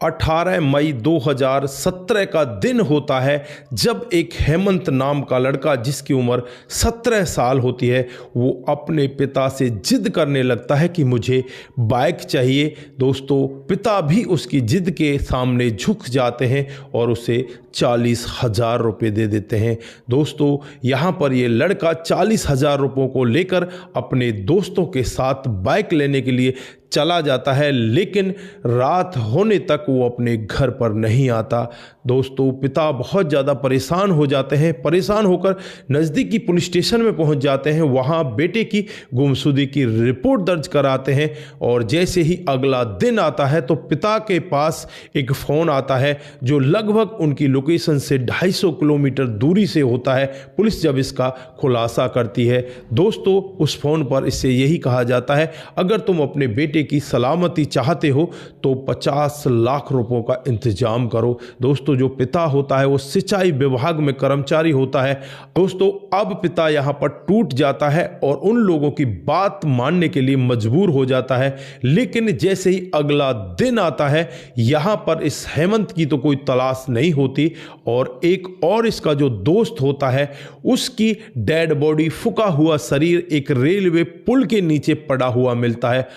18 मई 2017 का दिन होता है जब एक हेमंत नाम का लड़का जिसकी उम्र 17 साल होती है वो अपने पिता से जिद करने लगता है कि मुझे बाइक चाहिए। दोस्तों, पिता भी उसकी जिद के सामने झुक जाते हैं और उसे 40,000 रुपये दे देते हैं। दोस्तों, यहाँ पर ये लड़का 40,000 रुपयों को लेकर अपने दोस्तों के साथ बाइक लेने के लिए चला जाता है, लेकिन रात होने तक वो अपने घर पर नहीं आता। दोस्तों, पिता बहुत ज़्यादा परेशान हो जाते हैं। परेशान होकर नज़दीकी पुलिस स्टेशन में पहुंच जाते हैं। वहां बेटे की गुमशुदगी की रिपोर्ट दर्ज कराते हैं और जैसे ही अगला दिन आता है तो पिता के पास एक फ़ोन आता है जो लगभग उनकी लोकेशन से 250 किलोमीटर दूरी से होता है। पुलिस जब इसका खुलासा करती है, दोस्तों, उस फ़ोन पर इससे यही कहा जाता है, अगर तुम अपने बेटे की सलामती चाहते हो तो 50 लाख रुपयों का इंतजाम करो। दोस्तों, जो पिता होता है वो सिंचाई विभाग में कर्मचारी होता है। दोस्तों, अब पिता यहां पर टूट जाता है और उन लोगों की बात मानने के लिए मजबूर हो जाता है। लेकिन जैसे ही अगला दिन आता है, यहां पर इस हेमंत की तो कोई तलाश नहीं होती और एक और इसका जो दोस्त होता है उसकी डेड बॉडी, फुका हुआ शरीर एक रेलवे पुल के नीचे पड़ा हुआ मिलता है।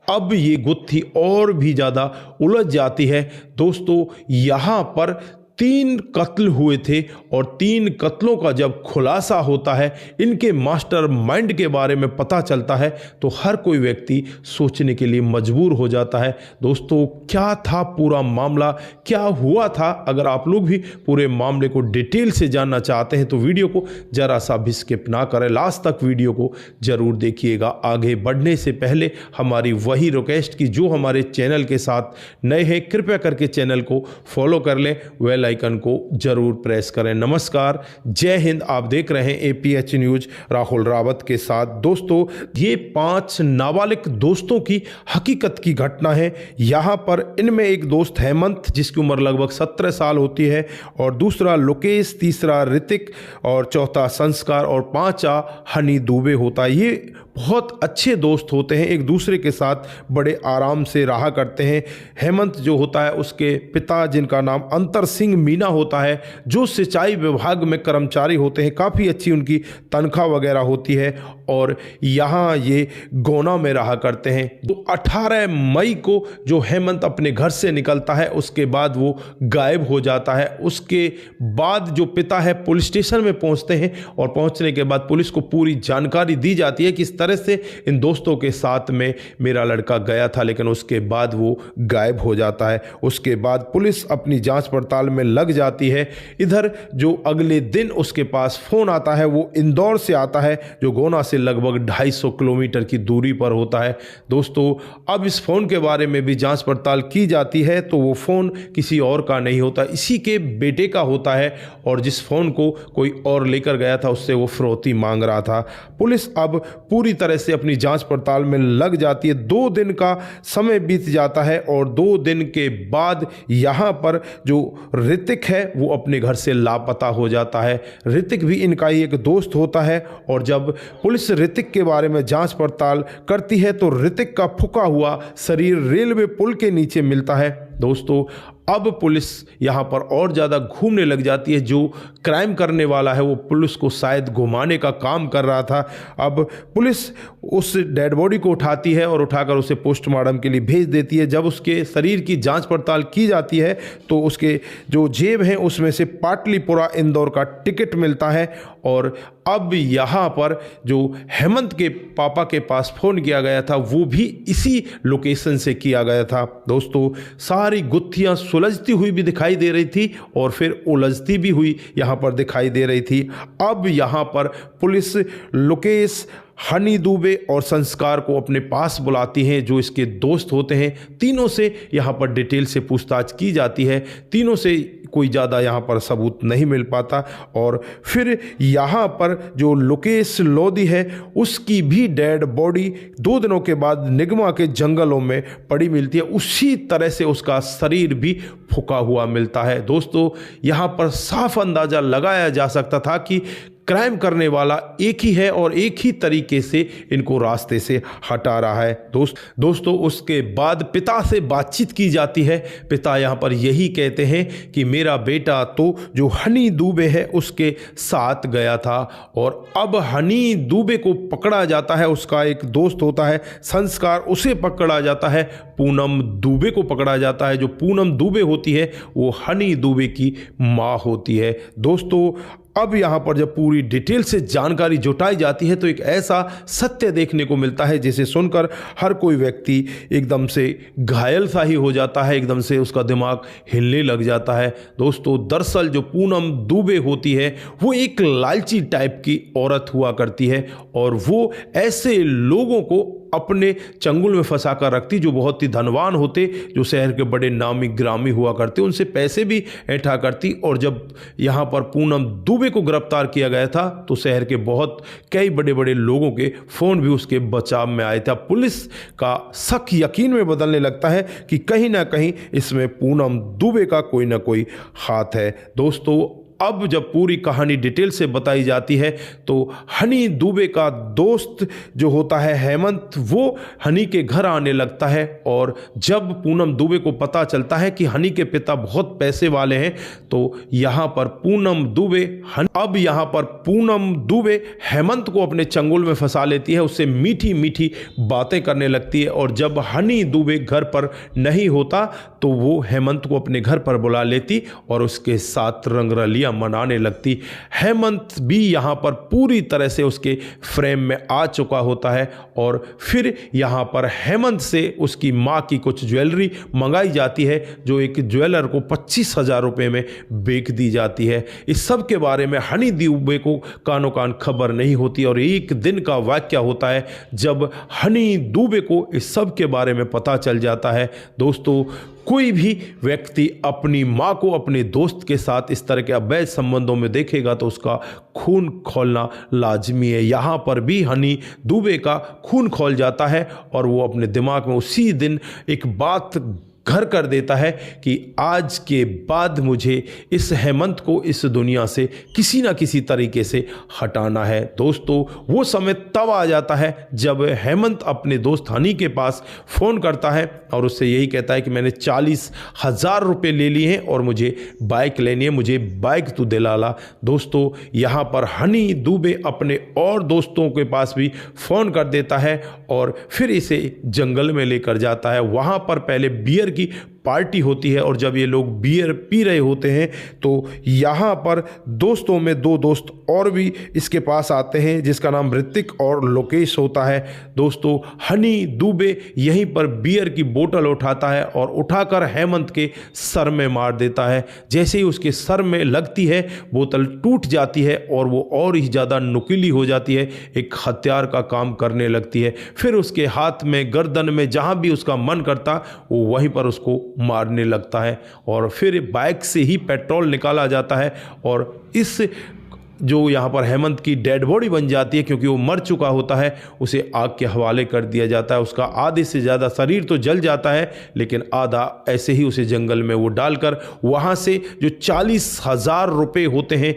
अब ये गुत्थी और भी ज़्यादा उलझ जाती है। दोस्तों, यहाँ पर 3 कत्ल हुए थे और 3 कत्लों का जब खुलासा होता है, इनके मास्टरमाइंड के बारे में पता चलता है, तो हर कोई व्यक्ति सोचने के लिए मजबूर हो जाता है। दोस्तों, क्या था पूरा मामला, क्या हुआ था? अगर आप लोग भी पूरे मामले को डिटेल से जानना चाहते हैं तो वीडियो को जरा सा भी स्किप ना करें, लास्ट तक वीडियो को जरूर देखिएगा। आगे बढ़ने से पहले हमारी वही रिक्वेस्ट कि जो हमारे चैनल के साथ नए हैं, कृपया करके चैनल को फॉलो कर लें, बेल आइकन को जरूर प्रेस करें। नमस्कार, जय हिंद। आप देख रहे हैं APH न्यूज राहुल रावत के साथ। दोस्तों, ये 5 नाबालिग दोस्तों की हकीकत की घटना है। यहाँ पर इनमें एक दोस्त हेमंत जिसकी उम्र लगभग 17 साल होती है और दूसरा लोकेश, तीसरा ऋतिक और चौथा संस्कार और 5वां हनी दुबे होता है। ये बहुत अच्छे दोस्त होते हैं, एक दूसरे के साथ बड़े आराम से रहा करते हैं। हेमंत जो होता है उसके पिता, जिनका नाम अंतर सिंह मीना होता है, जो सिंचाई विभाग में कर्मचारी होते हैं, काफ़ी अच्छी उनकी तनख्वाह वगैरह होती है और यहाँ ये गोना में रहा करते हैं। तो 18 मई को जो हेमंत अपने घर से निकलता है उसके बाद वो गायब हो जाता है। उसके बाद जो पिता है पुलिस स्टेशन में पहुँचते हैं और पहुँचने के बाद पुलिस को पूरी जानकारी दी जाती है कि इस तरह से इन दोस्तों के साथ में मेरा लड़का गया था, लेकिन उसके बाद वो गायब हो जाता है। उसके बाद पुलिस अपनी जांच पड़ताल में लग जाती है। इधर जो अगले दिन उसके पास फोन आता है वो इंदौर से आता है, जो गोना से लगभग 250 किलोमीटर की दूरी पर होता है। दोस्तों, अब इस फोन के बारे में भी जांच पड़ताल की जाती है तो वो फोन किसी और का नहीं होता, इसी के बेटे का होता है और जिस फोन को कोई और लेकर गया था उससे वो फिरौती मांग रहा था। पुलिस अब पूरी तरह से अपनी जांच पड़ताल में लग जाती है। 2 दिन का समय बीत जाता है और 2 दिन के बाद यहाँ पर जो ऋतिक है वो अपने घर से लापता हो जाता है। ऋतिक भी इनका ही एक दोस्त होता है और जब पुलिस ऋतिक के बारे में जांच पड़ताल करती है तो ऋतिक का फुका हुआ शरीर रेलवे पुल के नीचे मिलता है। दोस्तों, अब पुलिस यहाँ पर और ज़्यादा घूमने लग जाती है। जो क्राइम करने वाला है वो पुलिस को शायद घुमाने का काम कर रहा था। अब पुलिस उस डेड बॉडी को उठाती है और उठाकर उसे पोस्टमार्टम के लिए भेज देती है। जब उसके शरीर की जांच पड़ताल की जाती है तो उसके जो जेब हैं उसमें से पाटलिपुरा इंदौर का टिकट मिलता है और अब यहाँ पर जो हेमंत के पापा के पास फ़ोन किया गया था वो भी इसी लोकेशन से किया गया था। दोस्तों, सारी गुत्थियाँ सुलझती हुई भी दिखाई दे रही थी और फिर उलझती भी हुई यहाँ पर दिखाई दे रही थी। अब यहाँ पर पुलिस लोकेश, हनी दुबे और संस्कार को अपने पास बुलाती हैं, जो इसके दोस्त होते हैं। तीनों से यहाँ पर डिटेल से पूछताछ की जाती है। तीनों से कोई ज़्यादा यहाँ पर सबूत नहीं मिल पाता और फिर यहाँ पर जो लोकेश लोधी है उसकी भी डेड बॉडी 2 दिनों के बाद निगमा के जंगलों में पड़ी मिलती है। उसी तरह से उसका शरीर भी फुका हुआ मिलता है। दोस्तों, यहाँ पर साफ अंदाज़ा लगाया जा सकता था कि क्राइम करने वाला एक ही है और एक ही तरीके से इनको रास्ते से हटा रहा है। दोस्तों उसके बाद पिता से बातचीत की जाती है। पिता यहाँ पर यही कहते हैं कि मेरा बेटा तो जो हनी दुबे है उसके साथ गया था, और अब हनी दुबे को पकड़ा जाता है। उसका एक दोस्त होता है संस्कार, उसे पकड़ा जाता है। पूनम दुबे को पकड़ा जाता है। जो पूनम दुबे होती है वो हनी दुबे की माँ होती है। दोस्तों अब यहाँ पर जब पूरी डिटेल से जानकारी जुटाई जाती है तो एक ऐसा सत्य देखने को मिलता है जिसे सुनकर हर कोई व्यक्ति एकदम से घायल सा ही हो जाता है, एकदम से उसका दिमाग हिलने लग जाता है। दोस्तों दरअसल जो पूनम दुबे होती है वो एक लालची टाइप की औरत हुआ करती है, और वो ऐसे लोगों को अपने चंगुल में फंसा कर रखती जो बहुत ही धनवान होते, जो शहर के बड़े नामी ग्रामी हुआ करते, उनसे पैसे भी ऐंठा करती। और जब यहाँ पर पूनम दुबे को गिरफ्तार किया गया था तो शहर के कई बड़े बड़े लोगों के फ़ोन भी उसके बचाव में आए थे। पुलिस का शक यकीन में बदलने लगता है कि कहीं ना कहीं इसमें पूनम दुबे का कोई ना कोई हाथ है। दोस्तों अब जब पूरी कहानी डिटेल से बताई जाती है तो हनी दुबे का दोस्त जो होता है हेमंत, वो हनी के घर आने लगता है। और जब पूनम दुबे को पता चलता है कि हनी के पिता बहुत पैसे वाले हैं तो यहाँ पर पूनम दुबे हेमंत को अपने चंगुल में फंसा लेती है, उससे मीठी मीठी बातें करने लगती है। और जब हनी दुबे घर पर नहीं होता तो वो हेमंत को अपने घर पर बुला लेती और उसके साथ रंगरलियां मनाने लगती। हेमंत भी यहाँ पर पूरी तरह से उसके फ्रेम में आ चुका होता है, और फिर यहाँ पर हेमंत से उसकी माँ की कुछ ज्वेलरी मंगाई जाती है जो एक ज्वेलर को 25,000 रुपये में बेच दी जाती है। इस सब के बारे में हनी दुबे को कानो कान खबर नहीं होती, और एक दिन का वाक्य होता है जब हनी दुबे को इस सब के बारे में पता चल जाता है। दोस्तों कोई भी व्यक्ति अपनी माँ को अपने दोस्त के साथ इस तरह के अवैध संबंधों में देखेगा तो उसका खून खौलना लाजमी है। यहाँ पर भी हनी दुबे का खून खौल जाता है और वो अपने दिमाग में उसी दिन एक बात घर कर देता है कि आज के बाद मुझे इस हेमंत को इस दुनिया से किसी ना किसी तरीके से हटाना है। दोस्तों वो समय तब आ जाता है जब हेमंत अपने दोस्त हनी के पास फ़ोन करता है और उससे यही कहता है कि मैंने 40,000 रुपये ले लिए हैं और मुझे बाइक लेनी है, मुझे बाइक तू दिला ला। दोस्तों यहाँ पर हनी दुबे अपने और दोस्तों के पास भी फ़ोन कर देता है और फिर इसे जंगल में लेकर जाता है। वहाँ पर पहले बियर की पार्टी होती है और जब ये लोग बियर पी रहे होते हैं तो यहाँ पर दोस्तों में दो दोस्त और भी इसके पास आते हैं जिसका नाम ऋतिक और लोकेश होता है। दोस्तों हनी दुबे यहीं पर बियर की बोतल उठाता है और उठाकर हेमंत के सर में मार देता है। जैसे ही उसके सर में लगती है बोतल टूट जाती है और वो और ही ज़्यादा नुकीली हो जाती है, एक हथियार का काम करने लगती है। फिर उसके हाथ में, गर्दन में, जहाँ भी उसका मन करता वो वहीं पर उसको मारने लगता है और फिर बाइक से ही पेट्रोल निकाला जाता है और इस जो यहाँ पर हेमंत की डेड बॉडी बन जाती है क्योंकि वो मर चुका होता है, उसे आग के हवाले कर दिया जाता है। उसका आधे से ज़्यादा शरीर तो जल जाता है लेकिन आधा ऐसे ही उसे जंगल में वो डालकर वहाँ से जो 40,000 रुपये होते हैं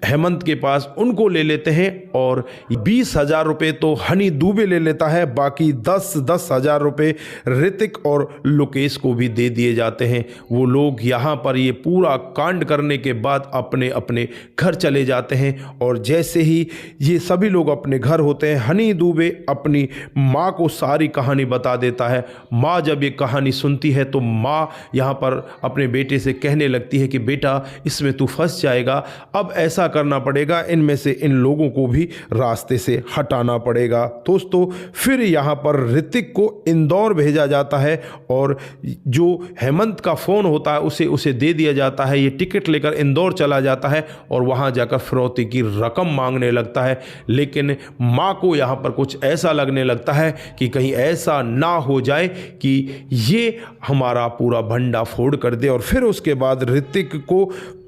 हेमंत के पास उनको ले लेते हैं और 20,000 रुपये तो हनी दुबे ले लेता है, बाकी 10,000 रुपये ऋतिक और लोकेश को भी दे दिए जाते हैं। वो लोग यहाँ पर ये पूरा कांड करने के बाद अपने अपने घर चले जाते हैं और जैसे ही ये सभी लोग अपने घर होते हैं हनी दुबे अपनी माँ को सारी कहानी बता देता है। माँ जब ये कहानी सुनती है तो माँ यहाँ पर अपने बेटे से कहने लगती है कि बेटा इसमें तू फंस जाएगा, अब ऐसा करना पड़ेगा, इनमें से इन लोगों को भी रास्ते से हटाना पड़ेगा। दोस्तों फिर यहाँ पर ऋतिक को इंदौर भेजा जाता है और जो हेमंत का फ़ोन होता है उसे दे दिया जाता है। ये टिकट लेकर इंदौर चला जाता है और वहाँ जाकर फिरौती की रकम मांगने लगता है, लेकिन माँ को यहाँ पर कुछ ऐसा लगने लगता है कि कहीं ऐसा ना हो जाए कि ये हमारा पूरा भंडा फोड़ कर दे। और फिर उसके बाद ऋतिक को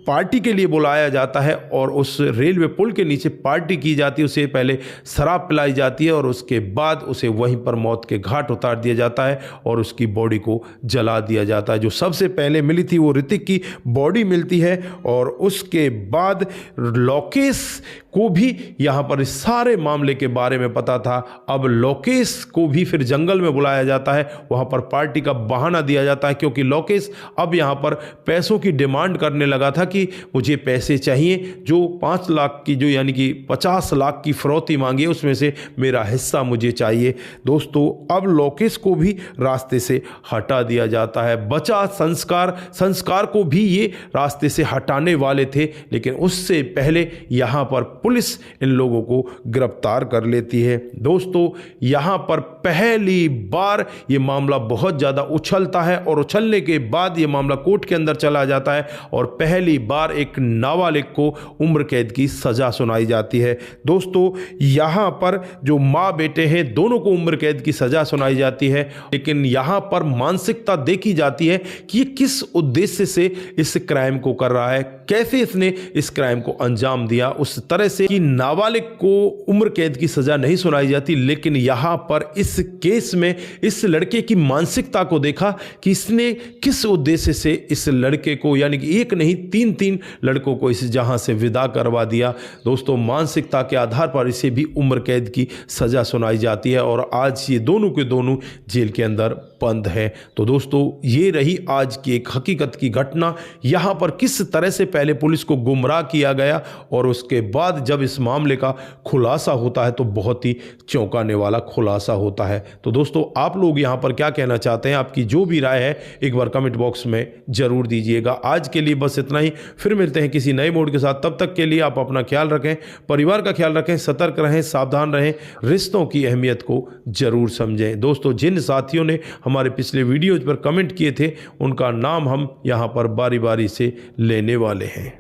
पार्टी के लिए बुलाया जाता है और उस रेलवे पुल के नीचे पार्टी की जाती है। उसे पहले शराब पिलाई जाती है और उसके बाद उसे वहीं पर मौत के घाट उतार दिया जाता है और उसकी बॉडी को जला दिया जाता है। जो सबसे पहले मिली थी वो ऋतिक की बॉडी मिलती है और उसके बाद लोकेश को भी यहाँ पर इस सारे मामले के बारे में पता था। अब लोकेश को भी फिर जंगल में बुलाया जाता है, वहाँ पर पार्टी का बहाना दिया जाता है, क्योंकि लोकेश अब यहाँ पर पैसों की डिमांड करने लगा था कि मुझे पैसे चाहिए, जो 5 लाख की, जो यानी कि 50 लाख की फिरौती मांगी है, उसमें से मेरा हिस्सा मुझे चाहिए। दोस्तों अब लोकेश को भी रास्ते से हटा दिया जाता है। बचा संस्कार को भी ये रास्ते से हटाने वाले थे, लेकिन उससे पहले यहां पर पुलिस इन लोगों को गिरफ्तार कर लेती है। दोस्तों यहां पर पहली बार ये मामला बहुत ज़्यादा उछलता है और उछलने के बाद ये मामला कोर्ट के अंदर चला जाता है और पहली बार एक नाबालिग को उम्र कैद की सज़ा सुनाई जाती है। दोस्तों यहां पर जो माँ बेटे हैं दोनों को उम्र कैद की सज़ा सुनाई जाती है, लेकिन यहां पर मानसिकता देखी जाती है कि ये किस उद्देश्य से इस क्राइम को कर रहा है, कैसे इसने इस क्राइम को अंजाम दिया। उस तरह से कि नाबालिग को उम्र कैद की सजा नहीं सुनाई जाती, लेकिन यहां पर इस केस में इस लड़के की मानसिकता को देखा कि इसने किस उद्देश्य से इस लड़के को, यानी कि एक नहीं 3 लड़कों को इस जहां से विदा करवा दिया। दोस्तों मानसिकता के आधार पर इसे भी उम्र कैद की सजा सुनाई जाती है और आज ये दोनों के दोनों जेल के अंदर बंद है। तो दोस्तों ये रही आज की एक हकीकत की घटना, यहाँ पर किस तरह से पहले पुलिस को गुमराह किया गया और उसके बाद जब इस मामले का खुलासा होता है तो बहुत ही चौंकाने वाला खुलासा होता है। तो दोस्तों आप लोग यहाँ पर क्या कहना चाहते हैं, आपकी जो भी राय है एक बार कमेंट बॉक्स में जरूर दीजिएगा। आज के लिए बस इतना ही, फिर मिलते हैं किसी नए मोड के साथ। तब तक के लिए आप अपना ख्याल रखें, परिवार का ख्याल रखें, सतर्क रहें, सावधान रहें, रिश्तों की अहमियत को जरूर समझें। दोस्तों जिन साथियों ने हमारे पिछले वीडियोज पर कमेंट किए थे उनका नाम हम यहाँ पर बारी बारी से लेने वाले हैं।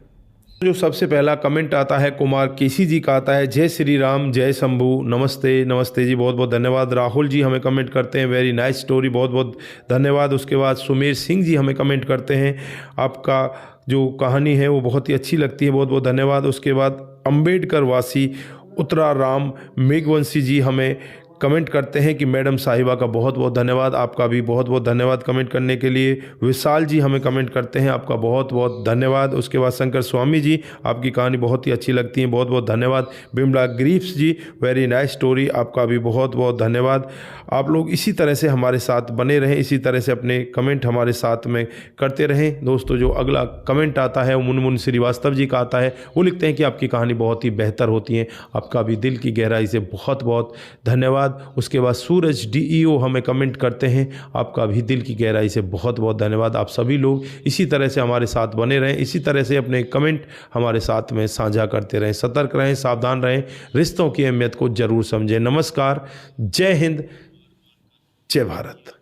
जो सबसे पहला कमेंट आता है कुमार केसी जी का आता है, जय श्री राम, जय शंभू, नमस्ते। नमस्ते जी, बहुत बहुत धन्यवाद। राहुल जी हमें कमेंट करते हैं, वेरी नाइस स्टोरी, बहुत बहुत धन्यवाद। उसके बाद सुमेर सिंह जी हमें कमेंट करते हैं, आपका जो कहानी है वो बहुत ही अच्छी लगती है, बहुत बहुत धन्यवाद। उसके बाद अम्बेडकर वासी उत्तराराम मेघवंशी जी हमें कमेंट करते हैं कि मैडम साहिबा का बहुत बहुत धन्यवाद, आपका भी बहुत बहुत धन्यवाद कमेंट करने के लिए। विशाल जी हमें कमेंट करते हैं, आपका बहुत बहुत धन्यवाद। उसके बाद शंकर स्वामी जी, आपकी कहानी बहुत ही अच्छी लगती है, बहुत बहुत धन्यवाद। बिमला ग्रीफ्स जी, वेरी नाइस स्टोरी, आपका भी बहुत बहुत धन्यवाद। आप लोग इसी तरह से हमारे साथ बने रहें, इसी तरह से अपने कमेंट हमारे साथ में करते रहें। दोस्तों जो अगला कमेंट आता है वो मुनमुन श्रीवास्तव जी का आता है, वो लिखते हैं कि आपकी कहानी बहुत ही बेहतर होती है, आपका भी दिल की गहराई से बहुत बहुत धन्यवाद। उसके बाद सूरज डीईओ हमें कमेंट करते हैं, आपका भी दिल की गहराई से बहुत बहुत धन्यवाद। आप सभी लोग इसी तरह से हमारे साथ बने रहें, इसी तरह से अपने कमेंट हमारे साथ में साझा करते रहें, सतर्क रहें, सावधान रहें, रिश्तों की अहमियत को जरूर समझें। नमस्कार, जय हिंद, जय भारत।